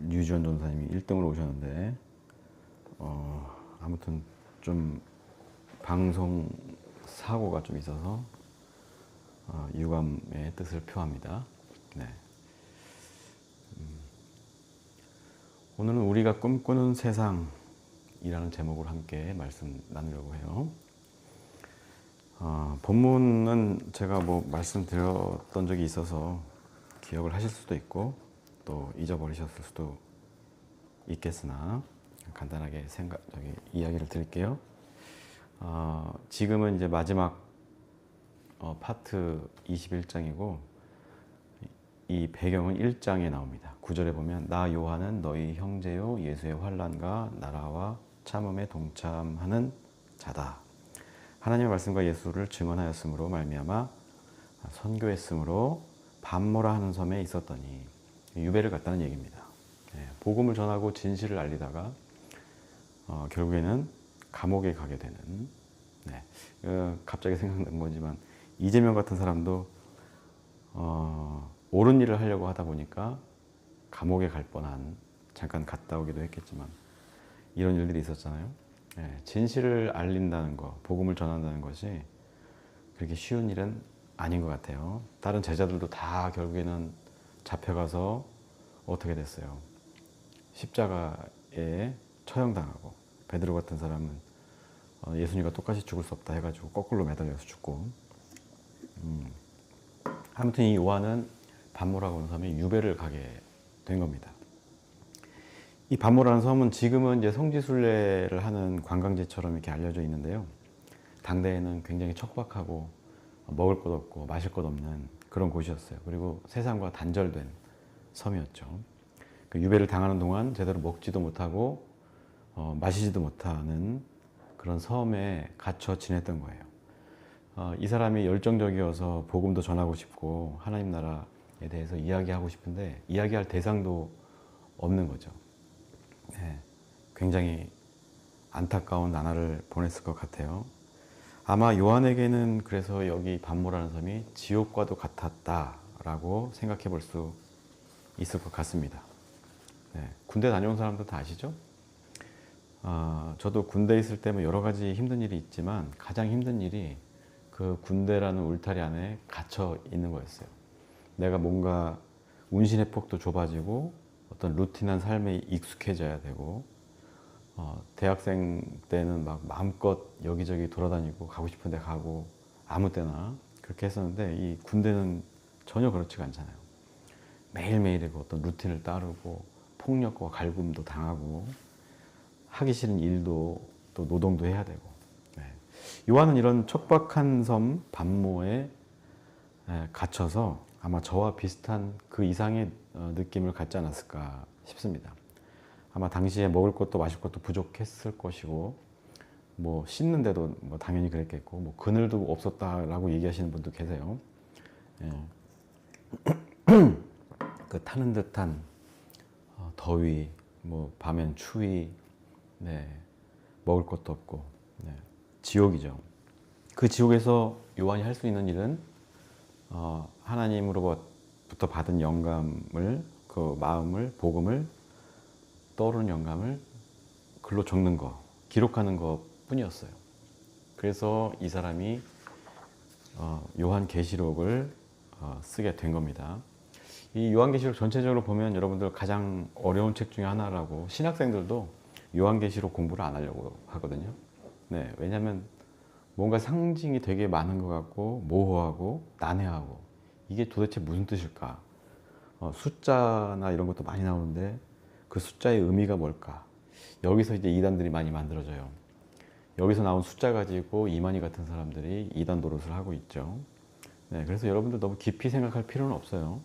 류지원 전사님이 1등으로 오셨는데 아무튼 좀 방송 사고가 좀 있어서 유감의 뜻을 표합니다. 네. 오늘은 우리가 꿈꾸는 세상이라는 제목으로 함께 말씀 나누려고 해요. 본문은 제가 말씀드렸던 적이 있어서 기억을 하실 수도 있고 또 잊어버리셨을 수도 있겠으나 간단하게 이야기를 드릴게요. 지금은 이제 마지막 파트 21장이고 이 배경은 1장에 나옵니다. 9절에 보면 나 요한은 너희 형제요 예수의 환난과 나라와 참음에 동참하는 자다. 하나님의 말씀과 예수를 증언하였으므로 말미암아 선교했으므로 밤모라 하는 섬에 있었더니 유배를 갔다는 얘기입니다. 복음을 전하고 진실을 알리다가 결국에는 감옥에 가게 되는 갑자기 생각난 거지만 이재명 같은 사람도 옳은 일을 하려고 하다 보니까 감옥에 갈 뻔한, 잠깐 갔다 오기도 했겠지만 이런 일들이 있었잖아요. 진실을 알린다는 거, 복음을 전한다는 것이 그렇게 쉬운 일은 아닌 것 같아요. 다른 제자들도 다 결국에는 잡혀가서 어떻게 됐어요? 십자가에 처형당하고, 베드로 같은 사람은 예수님과 똑같이 죽을 수 없다 해가지고 거꾸로 매달려서 죽고, 아무튼 이 요한은 밤모라고 하는 섬에 유배를 가게 된 겁니다. 이 밤모라는 섬은 지금은 이제 성지순례를 하는 관광지처럼 이렇게 알려져 있는데요. 당대에는 굉장히 척박하고 먹을 것 없고 마실 것 없는 그런 곳이었어요. 그리고 세상과 단절된 섬이었죠. 그 유배를 당하는 동안 제대로 먹지도 못하고 마시지도 못하는 그런 섬에 갇혀 지냈던 거예요. 이 사람이 열정적이어서 복음도 전하고 싶고 하나님 나라에 대해서 이야기하고 싶은데 이야기할 대상도 없는 거죠. 굉장히 안타까운 나날을 보냈을 것 같아요. 아마 요한에게는 그래서 여기 밤모라는 섬이 지옥과도 같았다라고 생각해 볼 수 있을 것 같습니다. 군대 다녀온 사람들 다 아시죠? 저도 군대에 있을 때 여러 가지 힘든 일이 있지만 가장 힘든 일이 그 군대라는 울타리 안에 갇혀 있는 거였어요. 내가 뭔가 운신의 폭도 좁아지고 어떤 루틴한 삶에 익숙해져야 되고 대학생 때는 막 마음껏 여기저기 돌아다니고 가고 싶은 데 가고 아무 때나 그렇게 했었는데 이 군대는 전혀 그렇지가 않잖아요. 매일매일의 어떤 루틴을 따르고 폭력과 갈굼도 당하고 하기 싫은 일도 또 노동도 해야 되고. 요한은 이런 척박한 섬 밤모에 갇혀서 아마 저와 비슷한 그 이상의 느낌을 갖지 않았을까 싶습니다. 아마 당시에 먹을 것도 마실 것도 부족했을 것이고 씻는데도 당연히 그랬겠고 그늘도 없었다라고 얘기하시는 분도 계세요. 그 타는 듯한 더위, 밤엔 추위, 먹을 것도 없고 지옥이죠. 그 지옥에서 요한이 할 수 있는 일은 하나님으로부터 받은 영감을, 그 마음을, 복음을 떠오르는 영감을 글로 적는 거, 기록하는 것 뿐이었어요. 그래서 이 사람이 요한계시록을 쓰게 된 겁니다. 이 요한계시록 전체적으로 보면 여러분들 가장 어려운 책 중에 하나라고, 신학생들도 요한계시록 공부를 안 하려고 하거든요. 왜냐하면 뭔가 상징이 되게 많은 것 같고 모호하고 난해하고 이게 도대체 무슨 뜻일까? 숫자나 이런 것도 많이 나오는데 그 숫자의 의미가 뭘까? 여기서 이제 이단들이 많이 만들어져요. 여기서 나온 숫자 가지고 이만희 같은 사람들이 이단 노릇을 하고 있죠. 그래서 여러분들 너무 깊이 생각할 필요는 없어요.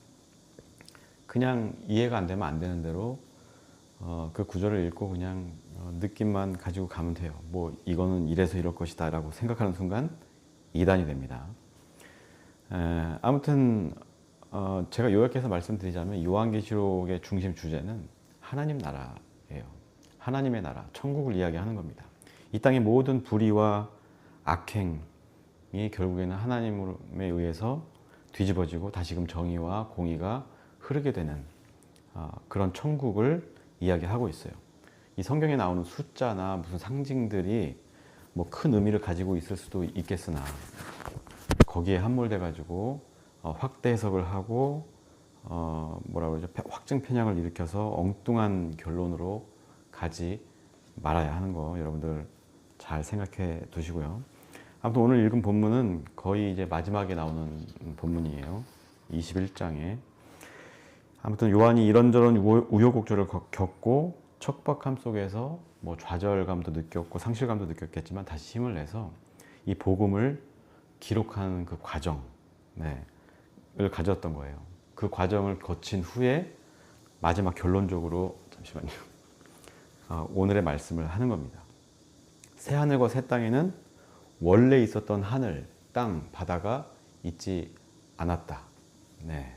그냥 이해가 안 되면 안 되는 대로 그 구절을 읽고 그냥 느낌만 가지고 가면 돼요. 이거는 이래서 이럴 것이다 라고 생각하는 순간 이단이 됩니다. 아무튼 제가 요약해서 말씀드리자면 요한계시록의 중심 주제는 하나님 나라예요. 하나님의 나라, 천국을 이야기하는 겁니다. 이 땅의 모든 불의와 악행이 결국에는 하나님에 의해서 뒤집어지고 다시금 정의와 공의가 흐르게 되는 그런 천국을 이야기하고 있어요. 이 성경에 나오는 숫자나 무슨 상징들이 뭐 큰 의미를 가지고 있을 수도 있겠으나 거기에 함몰돼 가지고 확대 해석을 하고 뭐라 그러죠? 확증 편향을 일으켜서 엉뚱한 결론으로 가지 말아야 하는 거 여러분들 잘 생각해 두시고요. 아무튼 오늘 읽은 본문은 거의 이제 마지막에 나오는 본문이에요. 21장에. 아무튼 요한이 이런저런 우여곡절을 겪고 척박함 속에서 뭐 좌절감도 느꼈고 상실감도 느꼈겠지만 다시 힘을 내서 이 복음을 기록하는 그 과정, 을 가졌던 거예요. 그 과정을 거친 후에 마지막 결론적으로 잠시만요. 오늘의 말씀을 하는 겁니다. 새 하늘과 새 땅에는 원래 있었던 하늘, 땅, 바다가 있지 않았다. 네.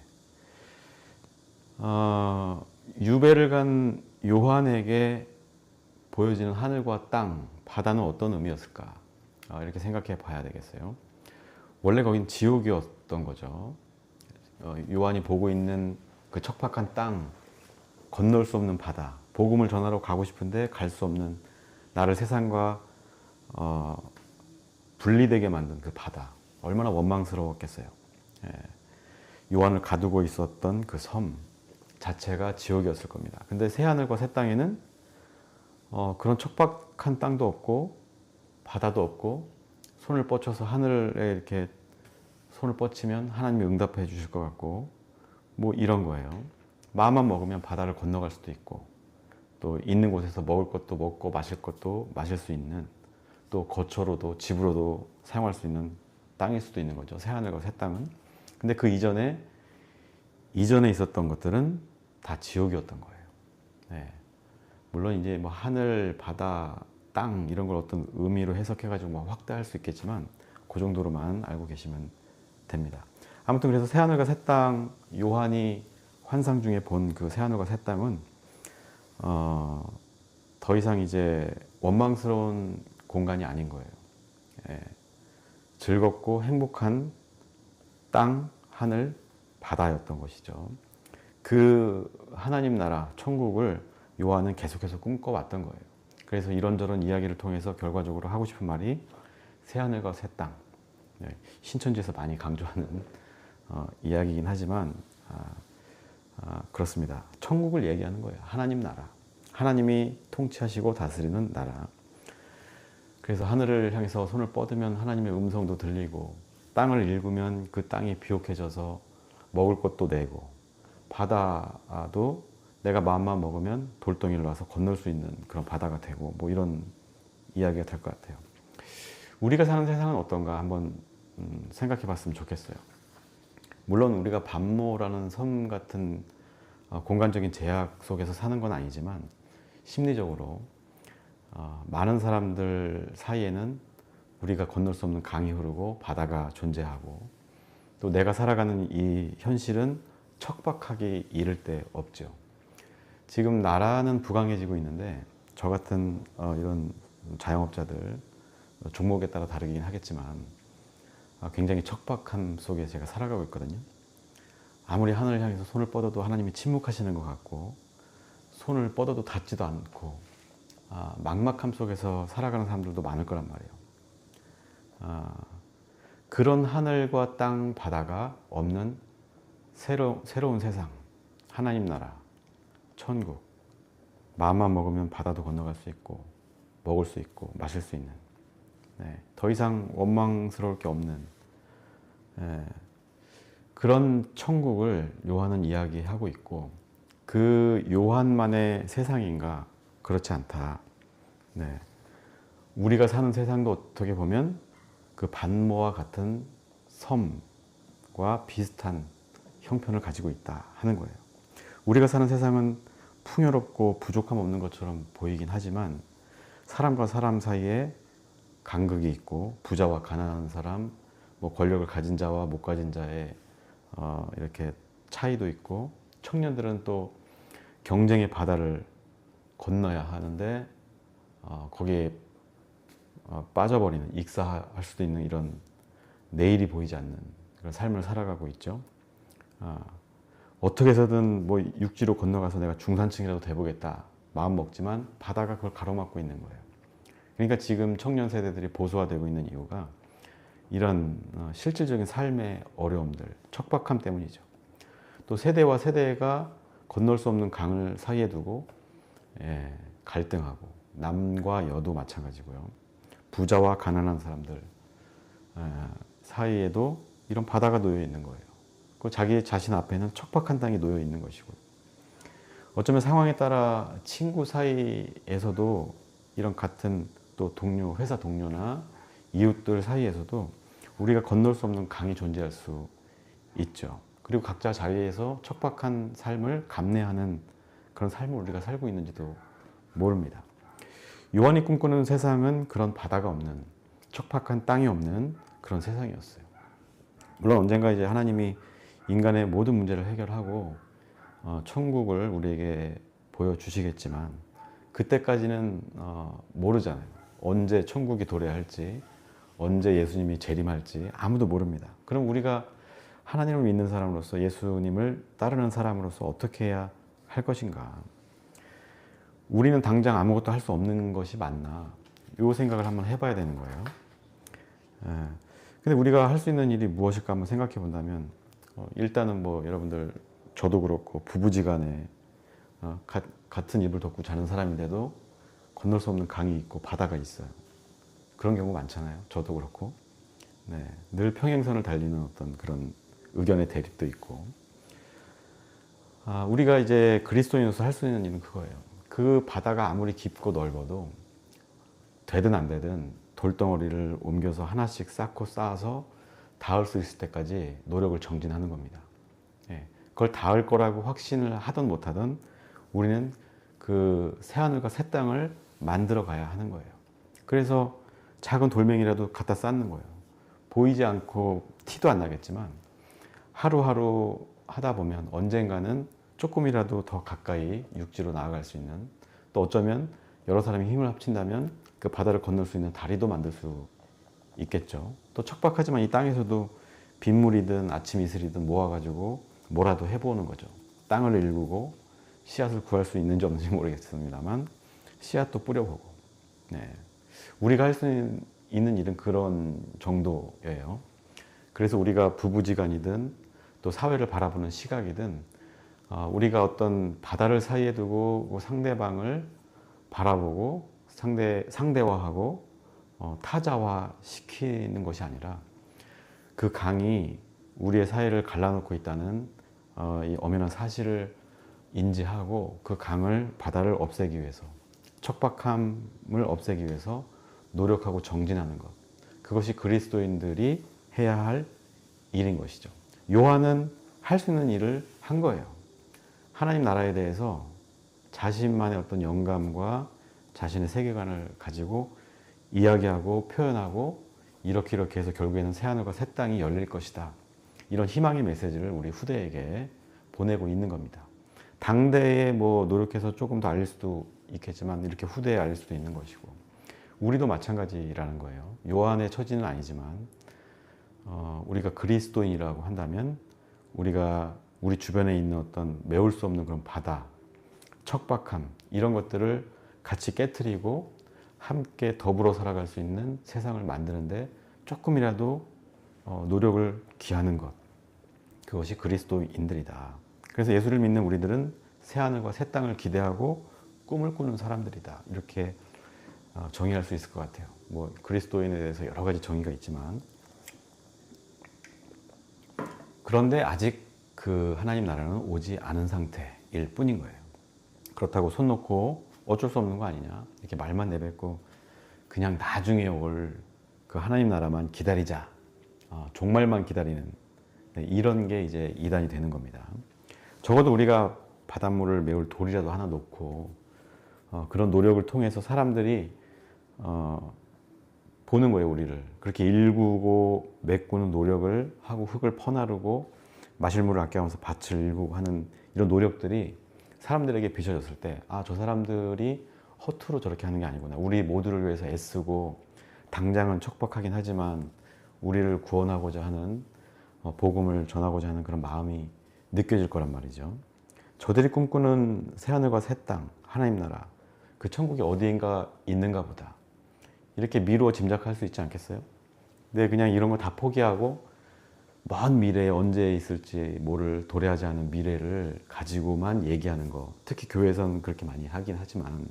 유배를 간 요한에게 보여지는 하늘과 땅, 바다는 어떤 의미였을까? 이렇게 생각해 봐야 되겠어요. 원래 거긴 지옥이었던 거죠. 요한이 보고 있는 그 척박한 땅, 건널 수 없는 바다, 복음을 전하러 가고 싶은데 갈 수 없는 나를 세상과 분리되게 만든 그 바다, 얼마나 원망스러웠겠어요. 요한을 가두고 있었던 그 섬 자체가 지옥이었을 겁니다. 근데 새 하늘과 새 땅에는 그런 척박한 땅도 없고 바다도 없고 손을 뻗쳐서 하늘에 이렇게 손을 뻗치면 하나님이 응답해 주실 것 같고 뭐 이런 거예요. 마음만 먹으면 바다를 건너갈 수도 있고 또 있는 곳에서 먹을 것도 먹고 마실 것도 마실 수 있는 또 거처로도 집으로도 사용할 수 있는 땅일 수도 있는 거죠. 새 하늘과 새 땅은. 근데 그 이전에 있었던 것들은 다 지옥이었던 거예요. 네. 물론 이제 뭐 하늘, 바다, 땅 이런 걸 어떤 의미로 해석해가지고 뭐 확대할 수 있겠지만 그 정도로만 알고 계시면 됩니다. 아무튼 그래서 새 하늘과 새 땅, 요한이 환상 중에 본 그 새 하늘과 새 땅은 더 이상 이제 원망스러운 공간이 아닌 거예요. 즐겁고 행복한 땅, 하늘, 바다였던 것이죠. 그 하나님 나라, 천국을 요한은 계속해서 꿈꿔왔던 거예요. 그래서 이런저런 이야기를 통해서 결과적으로 하고 싶은 말이 새 하늘과 새 땅. 신천지에서 많이 강조하는 이야기이긴 하지만 그렇습니다. 천국을 얘기하는 거예요. 하나님 나라. 하나님이 통치하시고 다스리는 나라. 그래서 하늘을 향해서 손을 뻗으면 하나님의 음성도 들리고 땅을 읽으면 그 땅이 비옥해져서 먹을 것도 내고 바다도 내가 마음만 먹으면 돌덩이를 놔서 건널 수 있는 그런 바다가 되고 뭐 이런 이야기가 될 것 같아요. 우리가 사는 세상은 어떤가 한번 생각해 봤으면 좋겠어요. 물론 우리가 반모라는 섬 같은 공간적인 제약 속에서 사는 건 아니지만 심리적으로 많은 사람들 사이에는 우리가 건널 수 없는 강이 흐르고 바다가 존재하고 또 내가 살아가는 이 현실은 척박하게 이를 데 없죠. 지금 나라는 부강해지고 있는데 저 같은 이런 자영업자들 종목에 따라 다르긴 하겠지만 굉장히 척박함 속에 제가 살아가고 있거든요. 아무리 하늘을 향해서 손을 뻗어도 하나님이 침묵하시는 것 같고 손을 뻗어도 닿지도 않고 막막함 속에서 살아가는 사람들도 많을 거란 말이에요. 그런 하늘과 땅, 바다가 없는 새로운 세상, 하나님 나라, 천국. 마음만 먹으면 바다도 건너갈 수 있고 먹을 수 있고 마실 수 있는 더 이상 원망스러울 게 없는 그런 천국을 요한은 이야기하고 있고 그 요한만의 세상인가? 그렇지 않다. 우리가 사는 세상도 어떻게 보면 그 반모와 같은 섬과 비슷한 형편을 가지고 있다 하는 거예요. 우리가 사는 세상은 풍요롭고 부족함 없는 것처럼 보이긴 하지만 사람과 사람 사이에 간극이 있고 부자와 가난한 사람, 뭐 권력을 가진 자와 못 가진 자의 이렇게 차이도 있고 청년들은 또 경쟁의 바다를 건너야 하는데 거기에 빠져버리는 익사할 수도 있는 이런 내일이 보이지 않는 그런 삶을 살아가고 있죠. 어떻게 해서든 뭐 육지로 건너가서 내가 중산층이라도 돼보겠다 마음 먹지만 바다가 그걸 가로막고 있는 거예요. 그러니까 지금 청년 세대들이 보수화되고 있는 이유가 이런 실질적인 삶의 어려움들, 척박함 때문이죠. 또 세대와 세대가 건널 수 없는 강을 사이에 두고 갈등하고, 남과 여도 마찬가지고요. 부자와 가난한 사람들 사이에도 이런 바다가 놓여 있는 거예요. 그 자기 자신 앞에는 척박한 땅이 놓여 있는 것이고, 어쩌면 상황에 따라 친구 사이에서도 이런 같은 또 동료, 회사 동료나 이웃들 사이에서도 우리가 건널 수 없는 강이 존재할 수 있죠. 그리고 각자 자리에서 척박한 삶을 감내하는 그런 삶을 우리가 살고 있는지도 모릅니다. 요한이 꿈꾸는 세상은 그런 바다가 없는, 척박한 땅이 없는 그런 세상이었어요. 물론 언젠가 이제 하나님이 인간의 모든 문제를 해결하고 천국을 우리에게 보여주시겠지만 그때까지는 모르잖아요. 언제 천국이 도래할지, 언제 예수님이 재림할지 아무도 모릅니다. 그럼 우리가 하나님을 믿는 사람으로서, 예수님을 따르는 사람으로서 어떻게 해야 할 것인가? 우리는 당장 아무것도 할 수 없는 것이 맞나? 이 생각을 한번 해봐야 되는 거예요. 근데 우리가 할 수 있는 일이 무엇일까 한번 생각해 본다면, 일단은 뭐 여러분들, 저도 그렇고 부부지간에 같은 이불 덮고 자는 사람인데도 건널 수 없는 강이 있고 바다가 있어요. 그런 경우 많잖아요. 저도 그렇고. 늘 평행선을 달리는 어떤 그런 의견의 대립도 있고. 우리가 이제 그리스도인으로서 할 수 있는 일은 그거예요. 그 바다가 아무리 깊고 넓어도 되든 안 되든 돌덩어리를 옮겨서 하나씩 쌓고 쌓아서 닿을 수 있을 때까지 노력을 정진하는 겁니다. 그걸 닿을 거라고 확신을 하든 못하든 우리는 그 새하늘과 새 땅을 만들어 가야 하는 거예요. 그래서 작은 돌멩이라도 갖다 쌓는 거예요. 보이지 않고 티도 안 나겠지만 하루하루 하다 보면 언젠가는 조금이라도 더 가까이 육지로 나아갈 수 있는, 또 어쩌면 여러 사람이 힘을 합친다면 그 바다를 건널 수 있는 다리도 만들 수 있겠죠. 또 척박하지만 이 땅에서도 빗물이든 아침 이슬이든 모아가지고 뭐라도 해보는 거죠. 땅을 일구고 씨앗을 구할 수 있는지 없는지 모르겠습니다만 씨앗도 뿌려보고. 우리가 할 수 있는 일은 그런 정도예요. 그래서 우리가 부부지간이든 또 사회를 바라보는 시각이든 우리가 어떤 바다를 사이에 두고 상대방을 바라보고 상대화하고 타자화 시키는 것이 아니라 그 강이 우리의 사회를 갈라놓고 있다는 이 엄연한 사실을 인지하고 그 강을, 바다를 없애기 위해서, 척박함을 없애기 위해서 노력하고 정진하는 것, 그것이 그리스도인들이 해야 할 일인 것이죠. 요한은 할 수 있는 일을 한 거예요. 하나님 나라에 대해서 자신만의 어떤 영감과 자신의 세계관을 가지고 이야기하고 표현하고 이렇게 해서 결국에는 새하늘과 새 땅이 열릴 것이다. 이런 희망의 메시지를 우리 후대에게 보내고 있는 겁니다. 당대에 뭐 노력해서 조금 더 알릴 수도 있겠지만 이렇게 후대에 알릴 수도 있는 것이고, 우리도 마찬가지라는 거예요. 요한의 처지는 아니지만 우리가 그리스도인이라고 한다면 우리가 우리 주변에 있는 어떤 메울 수 없는 그런 바다, 척박함, 이런 것들을 같이 깨트리고 함께 더불어 살아갈 수 있는 세상을 만드는데 조금이라도 노력을 기하는 것, 그것이 그리스도인들이다. 그래서 예수를 믿는 우리들은 새하늘과 새 땅을 기대하고 꿈을 꾸는 사람들이다. 이렇게 정의할 수 있을 것 같아요. 뭐 그리스도인에 대해서 여러 가지 정의가 있지만, 그런데 아직 그 하나님 나라는 오지 않은 상태일 뿐인 거예요. 그렇다고 손 놓고 어쩔 수 없는 거 아니냐, 이렇게 말만 내뱉고 그냥 나중에 올 그 하나님 나라만 기다리자, 종말만 기다리는, 이런 게 이제 이단이 되는 겁니다. 적어도 우리가 바닷물을 메울 돌이라도 하나 놓고 그런 노력을 통해서 사람들이 보는 거예요. 우리를 그렇게 일구고 메꾸는 노력을 하고, 흙을 퍼나르고 마실 물을 아껴가면서 밭을 일구고 하는 이런 노력들이 사람들에게 비춰졌을 때, 저 사람들이 허투루 저렇게 하는 게 아니구나, 우리 모두를 위해서 애쓰고 당장은 척박하긴 하지만 우리를 구원하고자 하는, 복음을 전하고자 하는 그런 마음이 느껴질 거란 말이죠. 저들이 꿈꾸는 새하늘과 새 땅, 하나님 나라, 그 천국이 어디인가 있는가 보다. 이렇게 미루어 짐작할 수 있지 않겠어요? 근데 그냥 이런 거 다 포기하고 먼 미래에 언제 있을지 모를 도래하지 않은 미래를 가지고만 얘기하는 거, 특히 교회에서는 그렇게 많이 하긴 하지만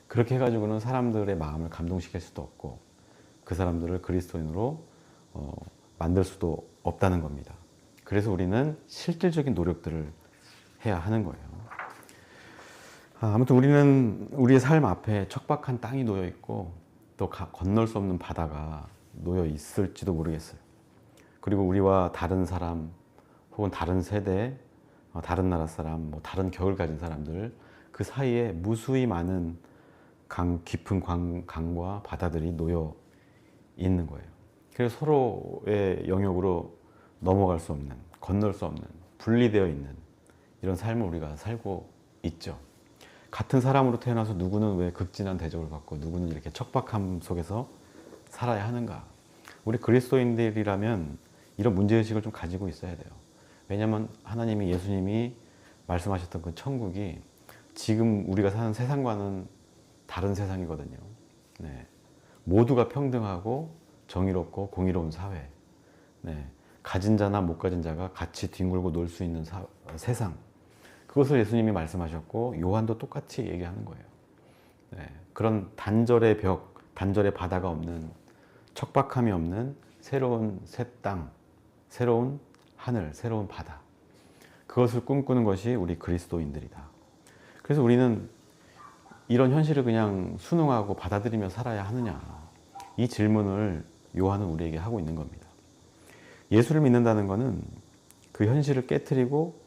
그렇게 해가지고는 사람들의 마음을 감동시킬 수도 없고 그 사람들을 그리스도인으로 만들 수도 없다는 겁니다. 그래서 우리는 실질적인 노력들을 해야 하는 거예요. 아무튼 우리는 우리의 삶 앞에 척박한 땅이 놓여 있고 또 건널 수 없는 바다가 놓여 있을지도 모르겠어요. 그리고 우리와 다른 사람 혹은 다른 세대, 다른 나라 사람, 뭐 다른 격을 가진 사람들 그 사이에 무수히 많은 깊은 강과 바다들이 놓여 있는 거예요. 그래서 서로의 영역으로 넘어갈 수 없는, 건널 수 없는, 분리되어 있는 이런 삶을 우리가 살고 있죠. 같은 사람으로 태어나서 누구는 왜 극진한 대접을 받고 누구는 이렇게 척박함 속에서 살아야 하는가? 우리 그리스도인들이라면 이런 문제의식을 좀 가지고 있어야 돼요. 왜냐하면 하나님이, 예수님이 말씀하셨던 그 천국이 지금 우리가 사는 세상과는 다른 세상이거든요. 네. 모두가 평등하고 정의롭고 공의로운 사회. 네. 가진 자나 못 가진 자가 같이 뒹굴고 놀 수 있는 세상. 그것을 예수님이 말씀하셨고 요한도 똑같이 얘기하는 거예요. 네. 그런 단절의 벽, 단절의 바다가 없는, 척박함이 없는 새로운 새 땅, 새로운 하늘, 새로운 바다. 그것을 꿈꾸는 것이 우리 그리스도인들이다. 그래서 우리는 이런 현실을 그냥 순응하고 받아들이며 살아야 하느냐. 이 질문을 요한은 우리에게 하고 있는 겁니다. 예수를 믿는다는 것은 그 현실을 깨트리고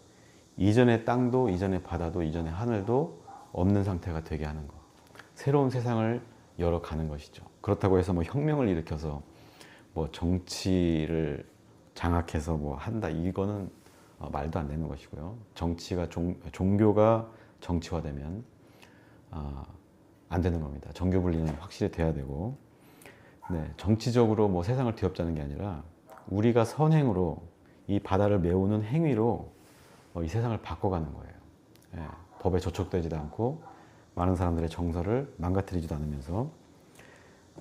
이전의 땅도, 이전의 바다도, 이전의 하늘도 없는 상태가 되게 하는 것. 새로운 세상을 열어가는 것이죠. 그렇다고 해서 뭐 혁명을 일으켜서 뭐 정치를 장악해서 뭐 한다. 이거는 말도 안 되는 것이고요. 정치가 종교가 정치화되면 안 되는 겁니다. 정교 분리는 확실히 돼야 되고, 네, 정치적으로 뭐 세상을 뒤엎자는 게 아니라 우리가 선행으로 이 바다를 메우는 행위로 이 세상을 바꿔가는 거예요. 예, 법에 저촉되지도 않고 많은 사람들의 정서를 망가뜨리지도 않으면서,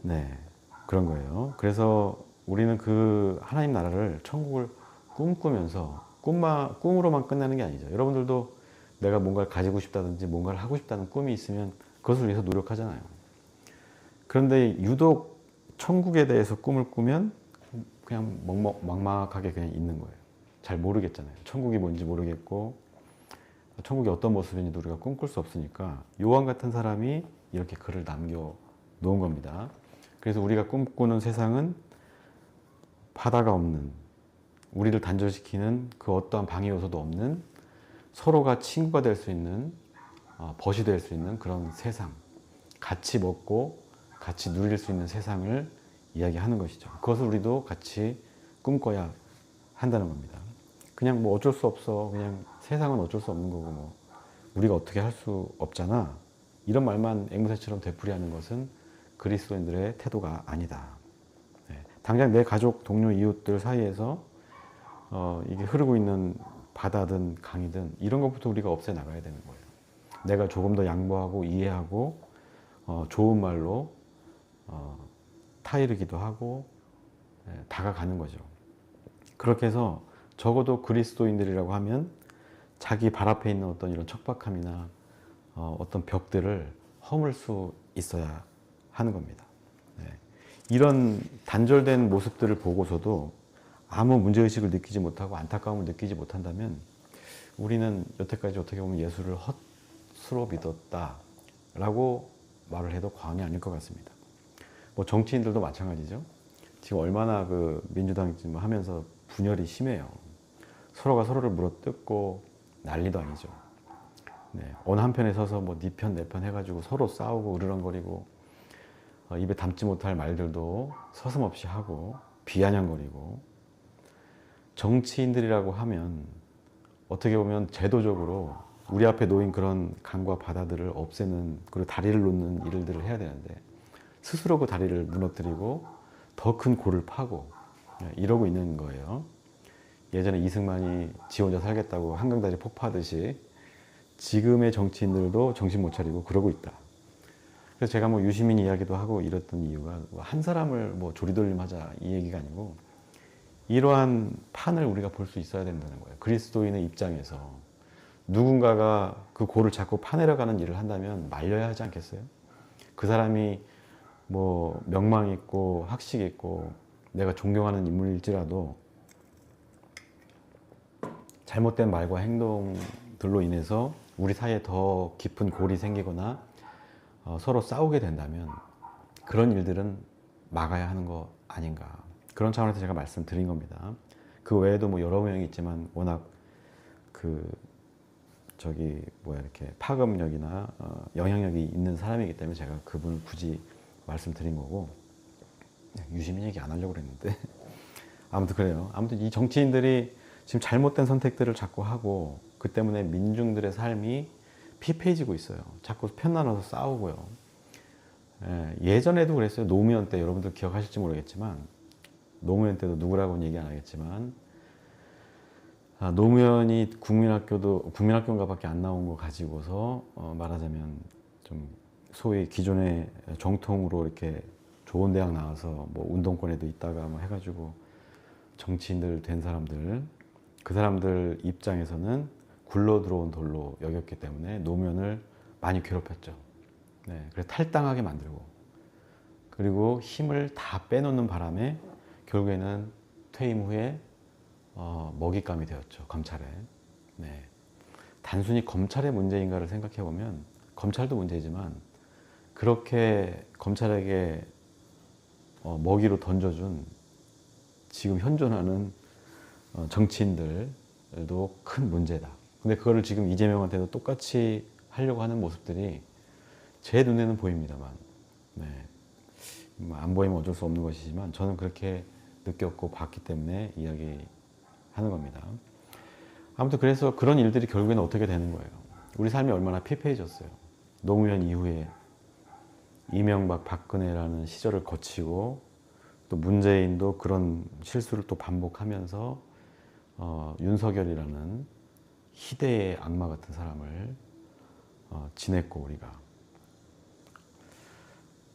네, 그런 거예요. 그래서 우리는 그 하나님 나라를, 천국을 꿈꾸면서 꿈으로만 끝나는 게 아니죠. 여러분들도 내가 뭔가를 가지고 싶다든지 뭔가를 하고 싶다는 꿈이 있으면 그것을 위해서 노력하잖아요. 그런데 유독 천국에 대해서 꿈을 꾸면 그냥 막막하게 그냥 있는 거예요. 잘 모르겠잖아요. 천국이 뭔지 모르겠고 천국이 어떤 모습인지도 우리가 꿈꿀 수 없으니까 요한 같은 사람이 이렇게 글을 남겨 놓은 겁니다. 그래서 우리가 꿈꾸는 세상은 바다가 없는, 우리를 단절시키는 그 어떠한 방해 요소도 없는, 서로가 친구가 될 수 있는, 벗이 될 수 있는 그런 세상, 같이 먹고 같이 누릴 수 있는 세상을 이야기하는 것이죠. 그것을 우리도 같이 꿈꿔야 한다는 겁니다. 그냥 뭐 어쩔 수 없어, 그냥 세상은 어쩔 수 없는 거고 뭐 우리가 어떻게 할 수 없잖아, 이런 말만 앵무새처럼 되풀이하는 것은 그리스도인들의 태도가 아니다. 네. 당장 내 가족, 동료, 이웃들 사이에서 이게 흐르고 있는 바다든 강이든 이런 것부터 우리가 없애 나가야 되는 거예요. 내가 조금 더 양보하고 이해하고 좋은 말로 타이르기도 하고 다가가는 거죠. 그렇게 해서 적어도 그리스도인들이라고 하면 자기 발 앞에 있는 어떤 이런 척박함이나 어떤 벽들을 허물 수 있어야 하는 겁니다. 네. 이런 단절된 모습들을 보고서도 아무 문제의식을 느끼지 못하고 안타까움을 느끼지 못한다면 우리는 여태까지 어떻게 보면 예수를 헛수로 믿었다라고 말을 해도 과언이 아닐 것 같습니다. 뭐 정치인들도 마찬가지죠. 지금 얼마나 그 민주당 지금 하면서 분열이 심해요. 서로가 서로를 물어뜯고 난리도 아니죠. 네. 어느 한편에 서서 뭐 네 편, 내 편 해가지고 서로 싸우고 으르렁거리고 입에 담지 못할 말들도 서슴없이 하고 비아냥거리고, 정치인들이라고 하면 어떻게 보면 제도적으로 우리 앞에 놓인 그런 강과 바다들을 없애는, 그리고 다리를 놓는 일들을 해야 되는데 스스로 그 다리를 무너뜨리고 더 큰 골을 파고 이러고 있는 거예요. 예전에 이승만이 지 혼자 살겠다고 한강다리 폭파하듯이 지금의 정치인들도 정신 못 차리고 그러고 있다. 그래서 제가 뭐 유시민 이야기도 하고 이랬던 이유가 한 사람을 뭐 조리돌림하자 이 얘기가 아니고 이러한 판을 우리가 볼 수 있어야 된다는 거예요. 그리스도인의 입장에서 누군가가 그 고를 잡고 파내려가는 일을 한다면 말려야 하지 않겠어요? 그 사람이 뭐 명망 있고 학식 있고 내가 존경하는 인물일지라도 잘못된 말과 행동들로 인해서 우리 사이에 더 깊은 골이 생기거나 서로 싸우게 된다면 그런 일들은 막아야 하는 거 아닌가. 그런 차원에서 제가 말씀드린 겁니다. 그 외에도 뭐 여러 명이 있지만 워낙 이렇게 파급력이나 영향력이 있는 사람이기 때문에 제가 그분을 굳이 말씀드린 거고, 유시민 얘기 안 하려고 그랬는데 아무튼 그래요. 아무튼 이 정치인들이 지금 잘못된 선택들을 자꾸 하고 그 때문에 민중들의 삶이 피폐해지고 있어요. 자꾸 편 나눠서 싸우고요. 예전에도 그랬어요. 노무현 때 여러분들 기억하실지 모르겠지만 노무현 때도 누구라고는 얘기 안 하겠지만 노무현이 국민학교인가 밖에 안 나온 거 가지고서 말하자면 좀 소위 기존의 정통으로 이렇게 좋은 대학 나와서 뭐 운동권에도 있다가 뭐 해가지고 정치인들 된 사람들, 그 사람들 입장에서는 굴러 들어온 돌로 여겼기 때문에 노무현을 많이 괴롭혔죠. 네, 그래서 탈당하게 만들고 그리고 힘을 다 빼놓는 바람에 결국에는 퇴임 후에 먹잇감이 되었죠. 검찰에. 네. 단순히 검찰의 문제인가를 생각해 보면 검찰도 문제지만 그렇게 검찰에게 먹이로 던져준 지금 현존하는 정치인들도 큰 문제다. 근데 그거를 지금 이재명한테도 똑같이 하려고 하는 모습들이 제 눈에는 보입니다만, 네. 안 보이면 어쩔 수 없는 것이지만 저는 그렇게 느꼈고 봤기 때문에 이야기하는 겁니다. 아무튼 그래서 그런 일들이 결국에는 어떻게 되는 거예요. 우리 삶이 얼마나 피폐해졌어요. 노무현 이후에 이명박, 박근혜라는 시절을 거치고 또 문재인도 그런 실수를 또 반복하면서 윤석열이라는 희대의 악마 같은 사람을 지냈고 우리가.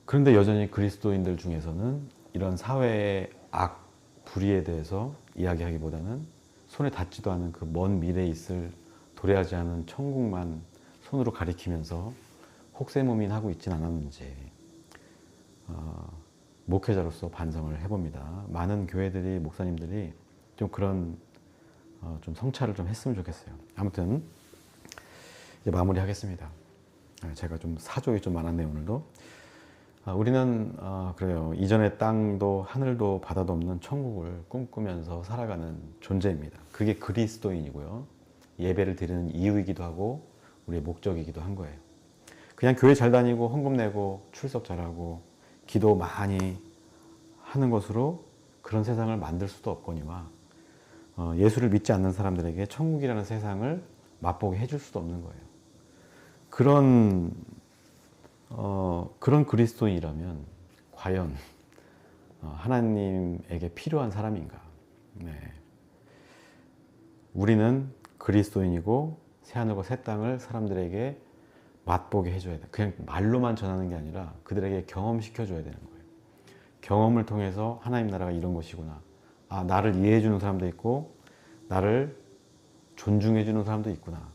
그런데 여전히 그리스도인들 중에서는 이런 사회의 악, 불의에 대해서 이야기하기보다는 손에 닿지도 않은 그 먼 미래에 있을 도래하지 않은 천국만 손으로 가리키면서 혹세무민하고 있진 않았는지 목회자로서 반성을 해봅니다. 많은 교회들이, 목사님들이 좀 그런 좀 성찰을 좀 했으면 좋겠어요. 아무튼 이제 마무리하겠습니다. 제가 좀 사족이 좀 많았네요, 오늘도. 우리는 그래요. 이전의 땅도 하늘도 바다도 없는 천국을 꿈꾸면서 살아가는 존재입니다. 그게 그리스도인이고요. 예배를 드리는 이유이기도 하고 우리의 목적이기도 한 거예요. 그냥 교회 잘 다니고 헌금 내고 출석 잘하고 기도 많이 하는 것으로 그런 세상을 만들 수도 없거니와 예수를 믿지 않는 사람들에게 천국이라는 세상을 맛보게 해줄 수도 없는 거예요. 그런 그리스도인이라면 과연 하나님에게 필요한 사람인가? 네. 우리는 그리스도인이고 새하늘과 새 땅을 사람들에게 맛보게 해줘야 돼. 그냥 말로만 전하는 게 아니라 그들에게 경험시켜줘야 되는 거예요. 경험을 통해서 하나님 나라가 이런 것이구나. 나를 이해해주는 사람도 있고 나를 존중해주는 사람도 있구나.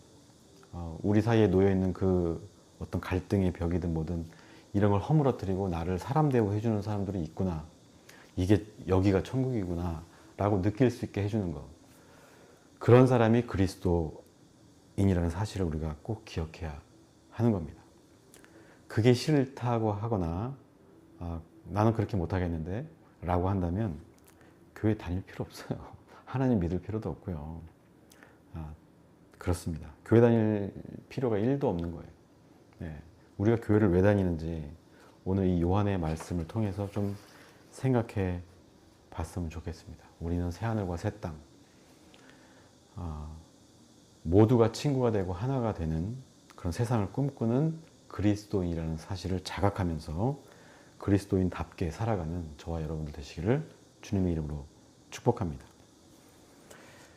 우리 사이에 놓여있는 그 어떤 갈등의 벽이든 뭐든 이런 걸 허물어뜨리고 나를 사람 대우해주는 사람들이 있구나. 이게 여기가 천국이구나 라고 느낄 수 있게 해주는 거. 그런 사람이 그리스도인이라는 사실을 우리가 꼭 기억해야 하는 겁니다. 그게 싫다고 하거나 나는 그렇게 못하겠는데 라고 한다면 교회 다닐 필요 없어요. 하나님 믿을 필요도 없고요. 그렇습니다. 교회 다닐 필요가 1도 없는 거예요. 네. 우리가 교회를 왜 다니는지 오늘 이 요한의 말씀을 통해서 좀 생각해 봤으면 좋겠습니다. 우리는 새하늘과 새 땅, 모두가 친구가 되고 하나가 되는 그런 세상을 꿈꾸는 그리스도인이라는 사실을 자각하면서 그리스도인답게 살아가는 저와 여러분들 되시기를 주님의 이름으로 축복합니다.